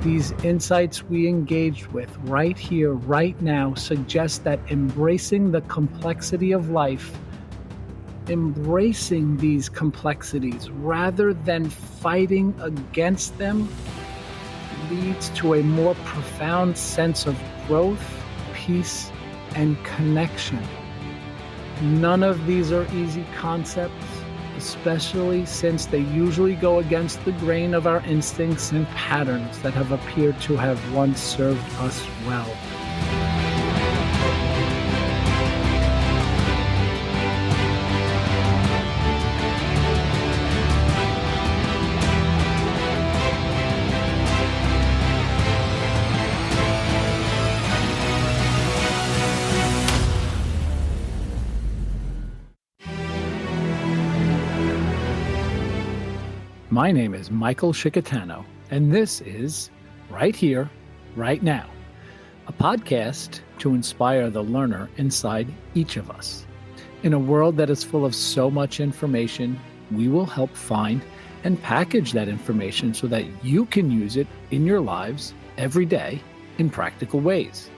These insights we engaged with right here, right now, suggest that embracing the complexity of life, embracing these complexities rather than fighting against them, leads to a more profound sense of growth, peace, and connection. None of these are easy concepts, especially since they usually go against the grain of our instincts and patterns that have appeared to have once served us well. My name is Michael Scicchitano, and this is Right Here, Right Now, a podcast to inspire the learner inside each of us. In a world that is full of so much information, we will help find and package that information so that you can use it in your lives every day in practical ways.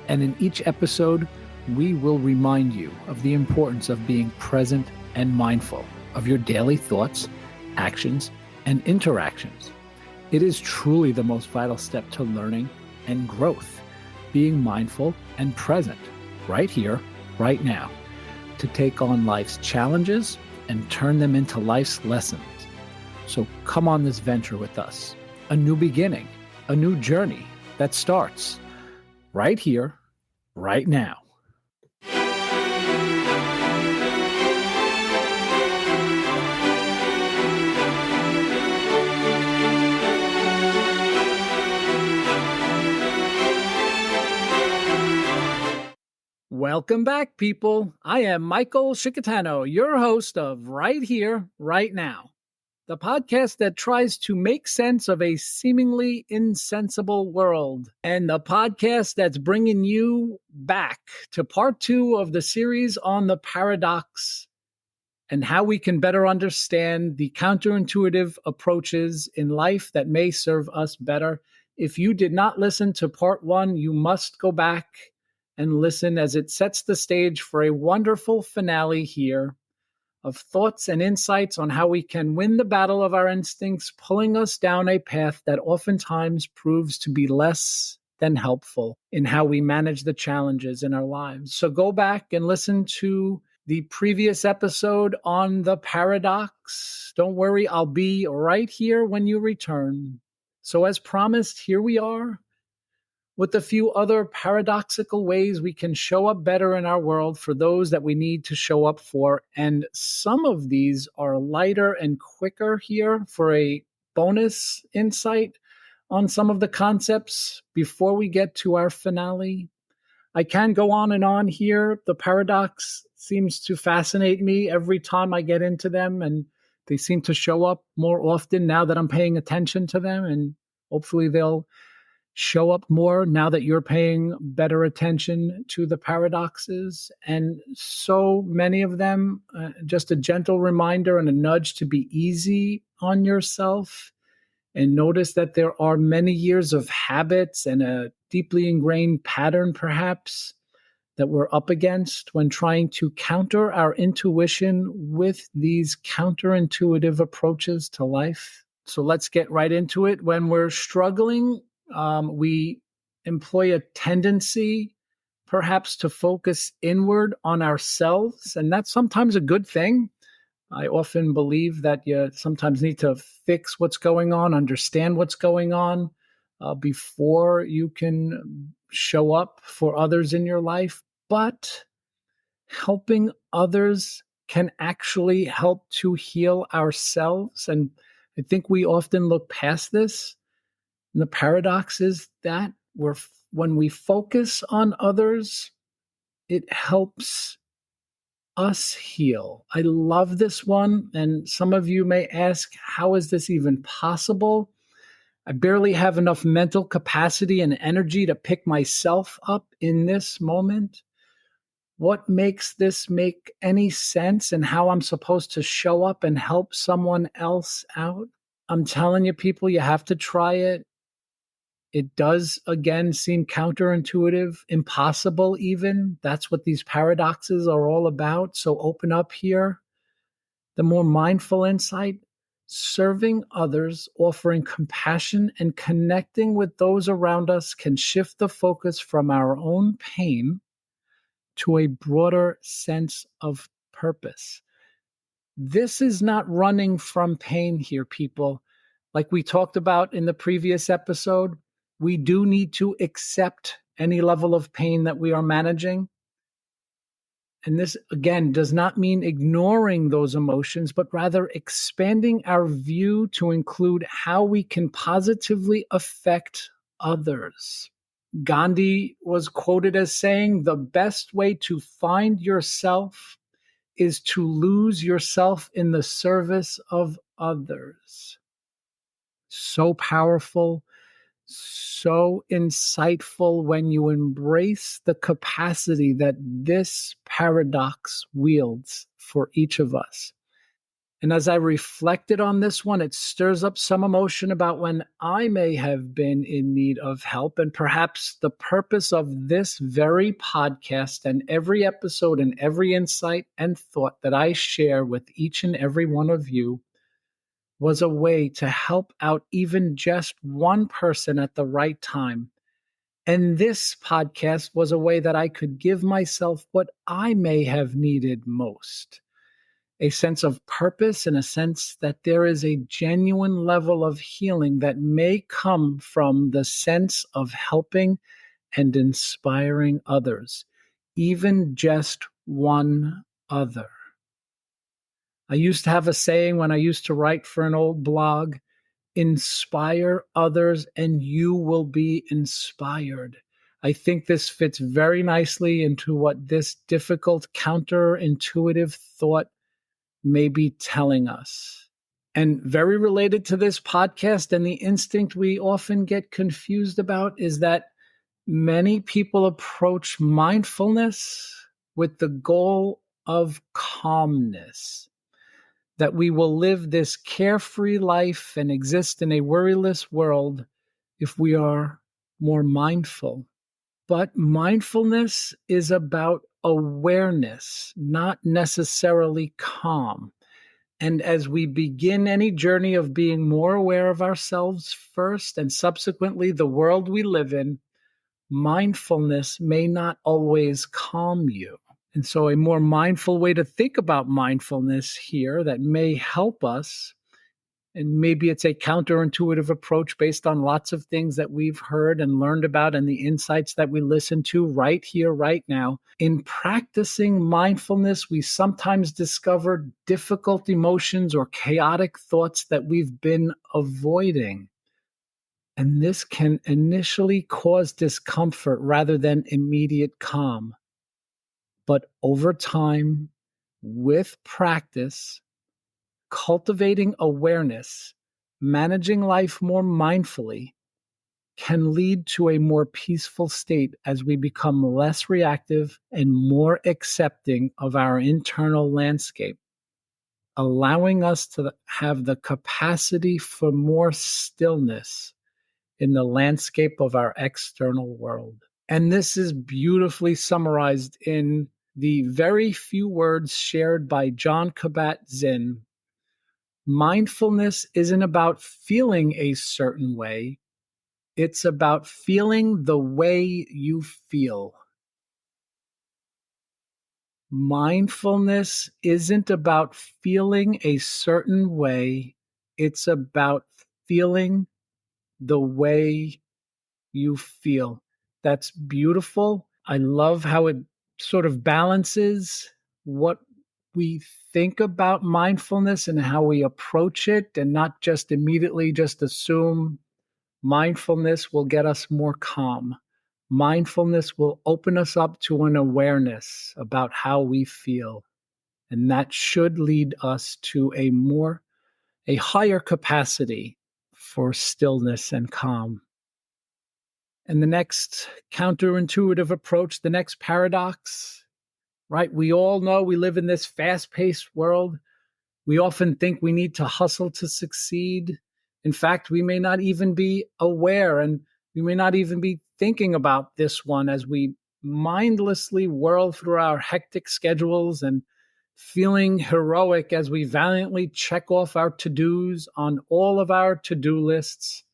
And in each episode, we will remind you of the importance of being present and mindful of your daily thoughts, actions, and interactions. It is truly the most vital step to learning and growth, being mindful and present right here, right now, to take on life's challenges and turn them into life's lessons. So come on this venture with us, a new beginning, a new journey that starts right here, right now. Welcome back, people. I am Michael Scicchitano, your host of Right Here, Right Now, the podcast that tries to make sense of a seemingly insensible world, and the podcast that's bringing you back to part 2 of the series on the paradox and how we can better understand the counterintuitive approaches in life that may serve us better. If you did not listen to part 1, you must go back and listen, as it sets the stage for a wonderful finale here of thoughts and insights on how we can win the battle of our instincts, pulling us down a path that oftentimes proves to be less than helpful in how we manage the challenges in our lives. So go back and listen to the previous episode on the paradox. Don't worry, I'll be right here when you return. So as promised, here we are, with a few other paradoxical ways we can show up better in our world for those that we need to show up for. And some of these are lighter and quicker here for a bonus insight on some of the concepts before we get to our finale. I can go on and on here. The paradox seems to fascinate me every time I get into them, and they seem to show up more often now that I'm paying attention to them, and hopefully they'll show up more now that you're paying better attention to the paradoxes. And so many of them, just a gentle reminder and a nudge to be easy on yourself and notice that there are many years of habits and a deeply ingrained pattern, perhaps, that we're up against when trying to counter our intuition with these counterintuitive approaches to life. So let's get right into it. When we're struggling, we employ a tendency perhaps to focus inward on ourselves, and that's sometimes a good thing. I often believe that you sometimes need to fix what's going on, understand what's going on, before you can show up for others in your life. But helping others can actually help to heal ourselves. And I think we often look past this. And the paradox is that when we focus on others, it helps us heal. I love this one. And some of you may ask, how is this even possible? I barely have enough mental capacity and energy to pick myself up in this moment. What makes this make any sense, and how I'm supposed to show up and help someone else out? I'm telling you, people, you have to try it. It does, again, seem counterintuitive, impossible even. That's what these paradoxes are all about. So open up here. The more mindful insight, serving others, offering compassion, and connecting with those around us can shift the focus from our own pain to a broader sense of purpose. This is not running from pain here, people. Like we talked about in the previous episode, we do need to accept any level of pain that we are managing. And this, again, does not mean ignoring those emotions, but rather expanding our view to include how we can positively affect others. Gandhi was quoted as saying, "The best way to find yourself is to lose yourself in the service of others." So powerful, so insightful when you embrace the capacity that this paradox wields for each of us. And as I reflected on this one, it stirs up some emotion about when I may have been in need of help. And perhaps the purpose of this very podcast and every episode and every insight and thought that I share with each and every one of you was a way to help out even just one person at the right time. And this podcast was a way that I could give myself what I may have needed most, a sense of purpose and a sense that there is a genuine level of healing that may come from the sense of helping and inspiring others, even just one other. I used to have a saying when I used to write for an old blog: inspire others and you will be inspired. I think this fits very nicely into what this difficult counterintuitive thought may be telling us. And very related to this podcast, and the instinct we often get confused about is that many people approach mindfulness with the goal of calmness, that we will live this carefree life and exist in a worryless world if we are more mindful. But mindfulness is about awareness, not necessarily calm. And as we begin any journey of being more aware of ourselves first and subsequently the world we live in, mindfulness may not always calm you. And so a more mindful way to think about mindfulness here that may help us, and maybe it's a counterintuitive approach based on lots of things that we've heard and learned about and the insights that we listen to right here, right now. In practicing mindfulness, we sometimes discover difficult emotions or chaotic thoughts that we've been avoiding. And this can initially cause discomfort rather than immediate calm. But over time, with practice, cultivating awareness, managing life more mindfully, can lead to a more peaceful state as we become less reactive and more accepting of our internal landscape, allowing us to have the capacity for more stillness in the landscape of our external world. And this is beautifully summarized in the very few words shared by Jon Kabat-Zinn. Mindfulness isn't about feeling a certain way. It's about feeling the way you feel. Mindfulness isn't about feeling a certain way. It's about feeling the way you feel. That's beautiful. I love how it sort of balances what we think about mindfulness and how we approach it, and not just immediately just assume mindfulness will get us more calm. Mindfulness will open us up to an awareness about how we feel. And that should lead us to a higher capacity for stillness and calm. And the next counterintuitive approach, the next paradox, right? We all know we live in this fast-paced world. We often think we need to hustle to succeed. In fact, we may not even be aware. And We may not even be thinking about this one as we mindlessly whirl through our hectic schedules and feeling heroic as we valiantly check off our to dos on all of our to do lists.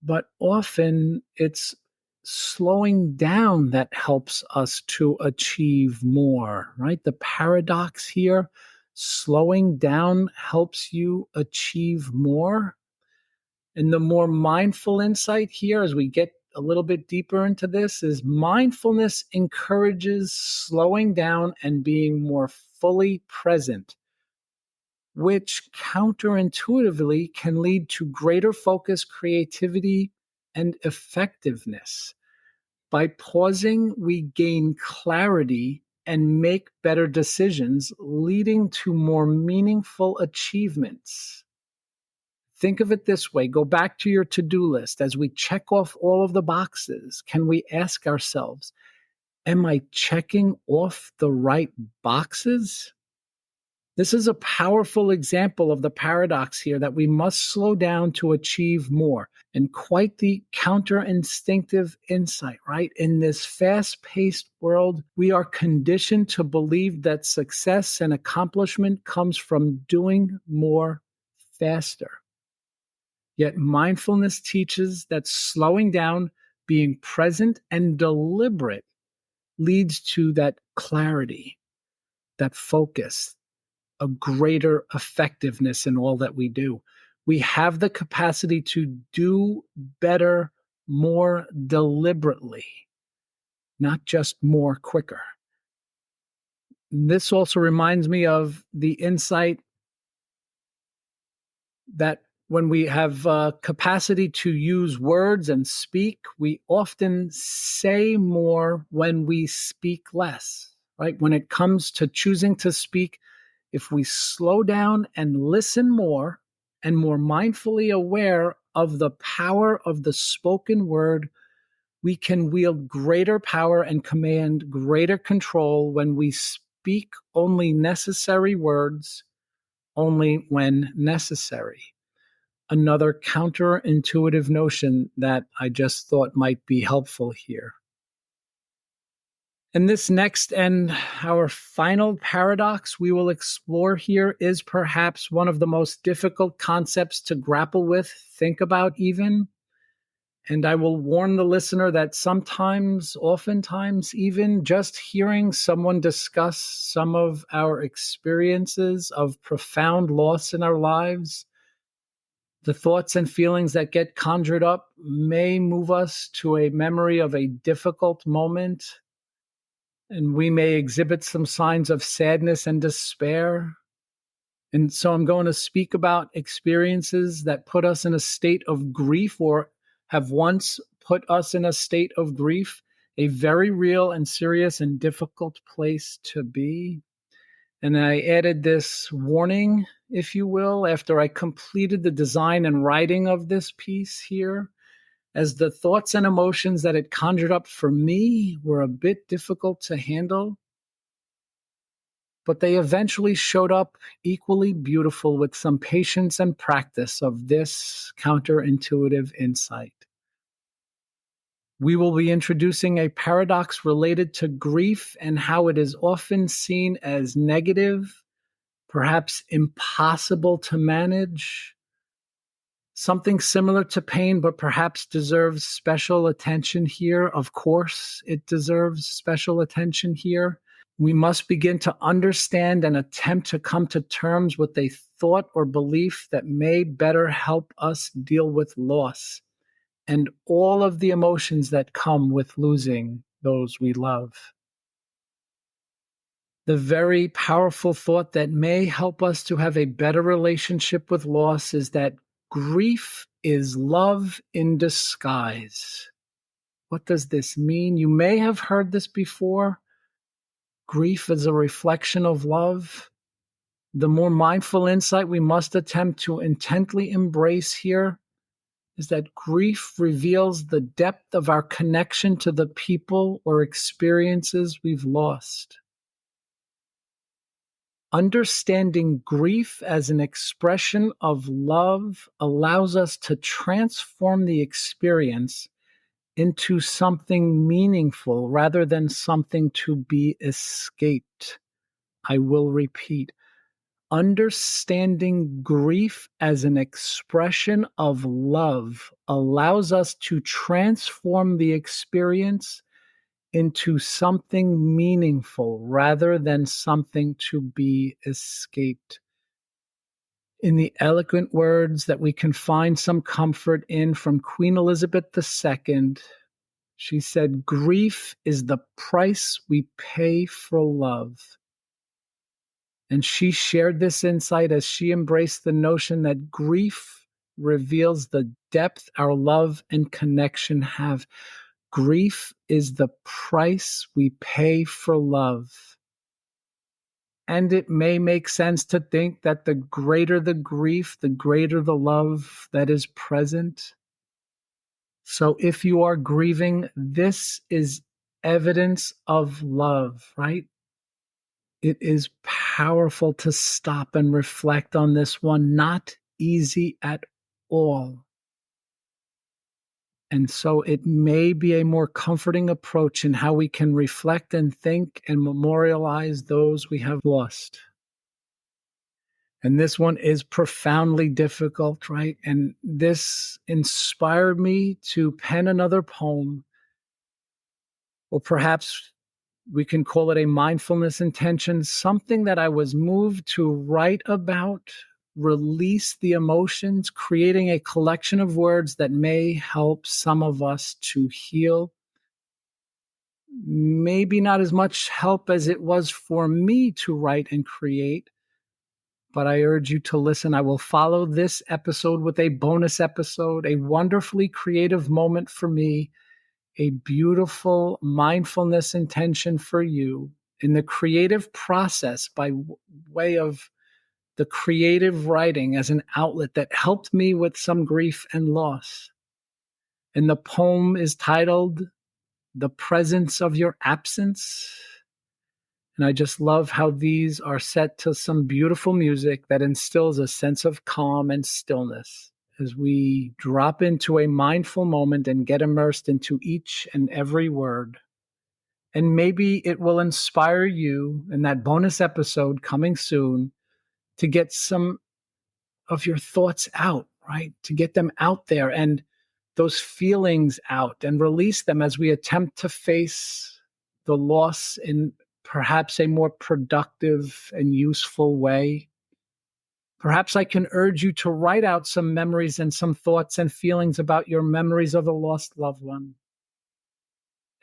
But often it's slowing down that helps us to achieve more, right? The paradox here, slowing down helps you achieve more. And the more mindful insight here, as we get a little bit deeper into this, is mindfulness encourages slowing down and being more fully present, which counterintuitively can lead to greater focus, creativity, and effectiveness. By pausing, we gain clarity and make better decisions, leading to more meaningful achievements. Think of it this way. Go back to your to-do list. As we check off all of the boxes, can we ask ourselves, am I checking off the right boxes? This is a powerful example of the paradox here that we must slow down to achieve more. And quite the counterinstinctive insight, right? In this fast-paced world, we are conditioned to believe that success and accomplishment comes from doing more faster. Yet mindfulness teaches that slowing down, being present and deliberate leads to that clarity, that focus, a greater effectiveness in all that we do. We have the capacity to do better more deliberately, not just more quicker. This also reminds me of the insight that when we have capacity to use words and speak, we often say more when we speak less, right? When it comes to choosing to speak, if we slow down and listen more and more mindfully aware of the power of the spoken word, we can wield greater power and command greater control when we speak only necessary words, only when necessary. Another counterintuitive notion that I just thought might be helpful here. And this next and our final paradox we will explore here is perhaps one of the most difficult concepts to grapple with, think about even. And I will warn the listener that sometimes, oftentimes, even just hearing someone discuss some of our experiences of profound loss in our lives, the thoughts and feelings that get conjured up may move us to a memory of a difficult moment, and we may exhibit some signs of sadness and despair. And so I'm going to speak about experiences that put us in a state of grief or have once put us in a state of grief, a very real and serious and difficult place to be. And I added this warning, if you will, after I completed the design and writing of this piece here, as the thoughts and emotions that it conjured up for me were a bit difficult to handle, but they eventually showed up equally beautiful with some patience and practice of this counterintuitive insight. We will be introducing a paradox related to grief and how it is often seen as negative, perhaps impossible to manage, something similar to pain, but perhaps deserves special attention here. Of course, it deserves special attention here. We must begin to understand and attempt to come to terms with a thought or belief that may better help us deal with loss and all of the emotions that come with losing those we love. The very powerful thought that may help us to have a better relationship with loss is that grief is love in disguise. What does this mean? You may have heard this before. Grief is a reflection of love. The more mindful insight we must attempt to intently embrace here is that grief reveals the depth of our connection to the people or experiences we've lost. Understanding grief as an expression of love allows us to transform the experience into something meaningful rather than something to be escaped. I will repeat. Understanding grief as an expression of love allows us to transform the experience into something meaningful rather than something to be escaped. In the eloquent words that we can find some comfort in from Queen Elizabeth II, she said, "Grief is the price we pay for love." And she shared this insight as she embraced the notion that grief reveals the depth our love and connection have. Grief is the price we pay for love. And it may make sense to think that the greater the grief, the greater the love that is present. So if you are grieving, this is evidence of love, right? It is powerful to stop and reflect on this one. Not easy at all. And so it may be a more comforting approach in how we can reflect and think and memorialize those we have lost. And this one is profoundly difficult, right? And this inspired me to pen another poem, or perhaps we can call it a mindfulness intention, something that I was moved to write about, release the emotions, creating a collection of words that may help some of us to heal. Maybe not as much help as it was for me to write and create, but I urge you to listen. I will follow this episode with a bonus episode, a wonderfully creative moment for me, a beautiful mindfulness intention for you in the creative process by way of the creative writing as an outlet that helped me with some grief and loss. And the poem is titled "The Presence of Your Absence." And I just love how these are set to some beautiful music that instills a sense of calm and stillness as we drop into a mindful moment and get immersed into each and every word. And maybe it will inspire you in that bonus episode coming soon to get some of your thoughts out, right? To get them out there and those feelings out and release them as we attempt to face the loss in perhaps a more productive and useful way. Perhaps I can urge you to write out some memories and some thoughts and feelings about your memories of a lost loved one.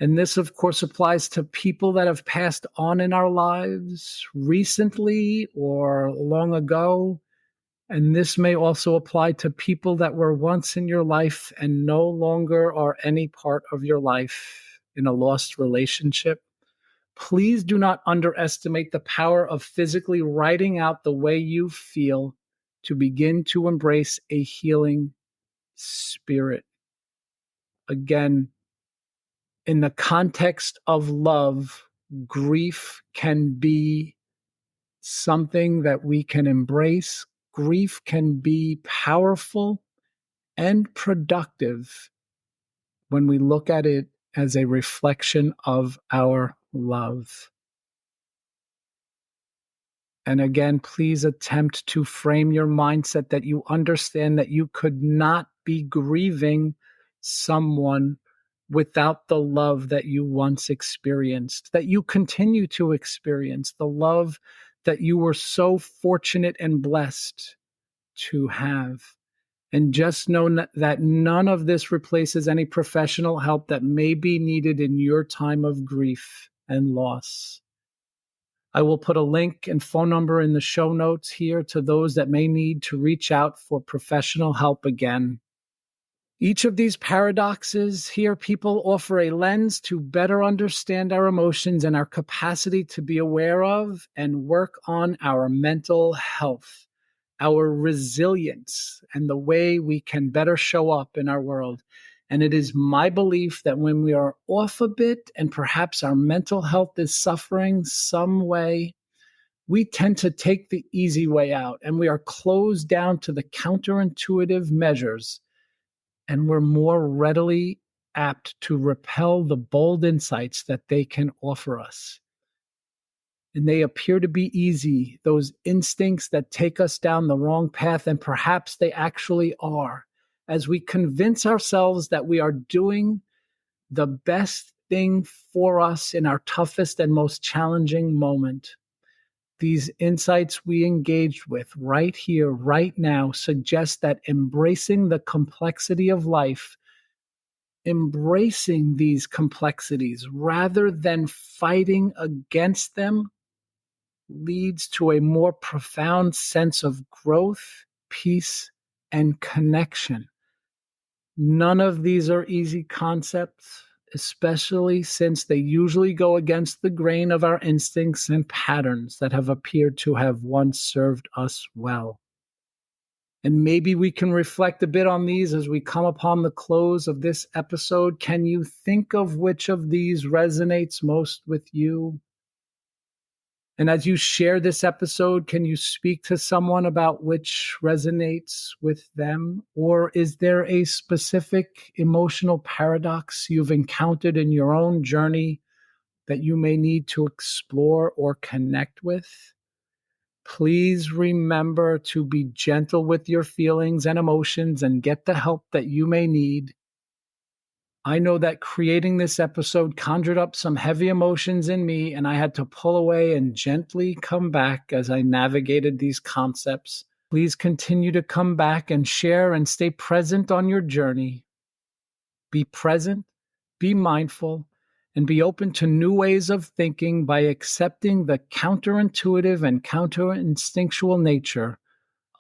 And this, of course, applies to people that have passed on in our lives recently or long ago. And this may also apply to people that were once in your life and no longer are any part of your life in a lost relationship. Please do not underestimate the power of physically writing out the way you feel to begin to embrace a healing spirit. Again, in the context of love, grief can be something that we can embrace. Grief can be powerful and productive when we look at it as a reflection of our love. And again, please attempt to frame your mindset that you understand that you could not be grieving someone without the love that you once experienced, that you continue to experience, the love that you were so fortunate and blessed to have. And just know that none of this replaces any professional help that may be needed in your time of grief and loss. I will put a link and phone number in the show notes here to those that may need to reach out for professional help again. Each of these paradoxes here, people offer a lens to better understand our emotions and our capacity to be aware of and work on our mental health, our resilience, and the way we can better show up in our world. And it is my belief that when we are off a bit and perhaps our mental health is suffering some way, we tend to take the easy way out and we are closed down to the counterintuitive measures, and we're more readily apt to repel the bold insights that they can offer us. And they appear to be easy, those instincts that take us down the wrong path, and perhaps they actually are, as we convince ourselves that we are doing the best thing for us in our toughest and most challenging moment. These insights we engaged with right here, right now, suggest that embracing the complexity of life, embracing these complexities rather than fighting against them, leads to a more profound sense of growth, peace, and connection. None of these are easy concepts, especially since they usually go against the grain of our instincts and patterns that have appeared to have once served us well. And maybe we can reflect a bit on these as we come upon the close of this episode. Can you think of which of these resonates most with you? And as you share this episode, can you speak to someone about which resonates with them? Or is there a specific emotional paradox you've encountered in your own journey that you may need to explore or connect with? Please remember to be gentle with your feelings and emotions and get the help that you may need. I know that creating this episode conjured up some heavy emotions in me, and I had to pull away and gently come back as I navigated these concepts. Please continue to come back and share and stay present on your journey. Be present, be mindful, and be open to new ways of thinking by accepting the counterintuitive and counterinstinctual nature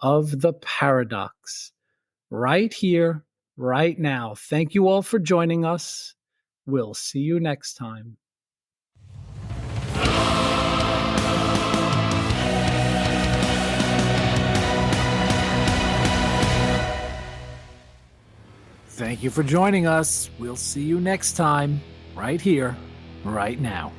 of the paradox. Right here, right now. Thank you all for joining us. We'll see you next time. Thank you for joining us. We'll see you next time, right here, right now.